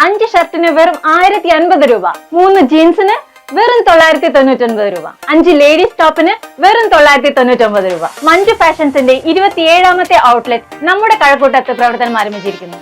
5 ഷർട്ടിന് വെറും 1050 രൂപ, 3 ജീൻസിന് വെറും 999 രൂപ, 5 ലേഡീസ് ടോപ്പിന് വെറും 999 രൂപ. മഞ്ജു ഫാഷൻസിന്റെ 27ാമത്തെ ഔട്ട്ലെറ്റ് നമ്മുടെ കഴക്കൂട്ടത്ത് പ്രവർത്തനം ആരംഭിച്ചിരിക്കുന്നു.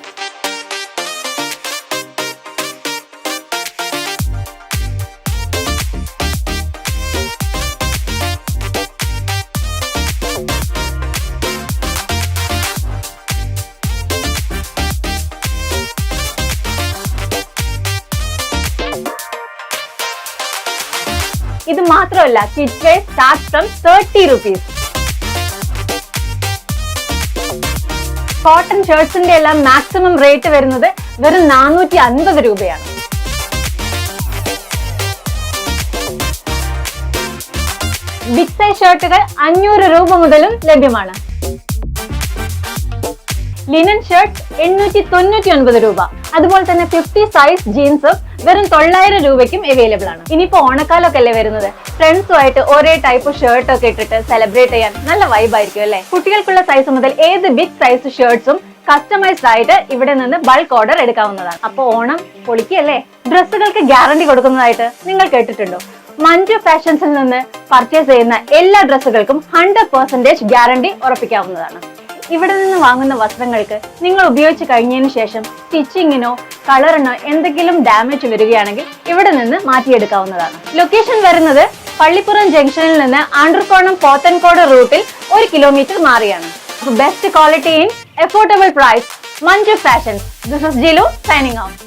ഇത് മാത്രമല്ല, kids wear start from 30 rupees. Cotton ഷർട്ട്സിന്റെ എല്ലാം മാക്സിമം റേറ്റ് വരുന്നത് വെറും 450 രൂപയാണ്. ബിഗ് സൈസ് ഷർട്ടുകൾ 500 രൂപ മുതലും ലഭ്യമാണ്. ലിനൻ ഷർട്ട് 899 രൂപ. അതുപോലെ തന്നെ 50 സൈസ് ജീൻസും വെറും 900 രൂപയ്ക്കും അവൈലബിൾ ആണ്. ഇനിയിപ്പോ ഓണക്കാലൊക്കെ അല്ലേ വരുന്നത്, ഫ്രണ്ട്സുമായിട്ട് ഒരേ ടൈപ്പ് ഷർട്ട് ഒക്കെ ഇട്ടിട്ട് സെലിബ്രേറ്റ് ചെയ്യാൻ നല്ല വൈബ് ആയിരിക്കും അല്ലെ. കുട്ടികൾക്കുള്ള സൈസ് മുതൽ ഏത് ബിഗ് സൈസ് ഷർട്ട്സും കസ്റ്റമൈസ്ഡ് ആയിട്ട് ഇവിടെ നിന്ന് ബൾക്ക് ഓർഡർ എടുക്കാവുന്നതാണ്. അപ്പൊ ഓണം പൊളിക്കല്ലേ. ഡ്രസ്സുകൾക്ക് ഗ്യാരണ്ടി കൊടുക്കുന്നതായിട്ട് നിങ്ങൾ കേട്ടിട്ടുണ്ടോ? മഞ്ജു ഫാഷൻസിൽ നിന്ന് പർച്ചേസ് ചെയ്യുന്ന എല്ലാ ഡ്രസ്സുകൾക്കും 100% ഗ്യാരണ്ടി ഉറപ്പിക്കാവുന്നതാണ്. ഇവിടെ നിന്ന് വാങ്ങുന്ന വസ്ത്രങ്ങൾക്ക് നിങ്ങൾ ഉപയോഗിച്ച് കഴിഞ്ഞതിന് ശേഷം സ്റ്റിച്ചിങ്ങിനോ കളറിനോ എന്തെങ്കിലും ഡാമേജ് വരികയാണെങ്കിൽ ഇവിടെ നിന്ന് മാറ്റിയെടുക്കാവുന്നതാണ്. ലൊക്കേഷൻ വരുന്നത് പള്ളിപ്പുറം ജംഗ്ഷനിൽ നിന്ന് ആണ്ടർകോണം പോത്തൻകോട് റൂട്ടിൽ 1 കിലോമീറ്റർ മാറിയാണ്. Best quality in affordable price, Manju Fashions. This is Jilu signing out.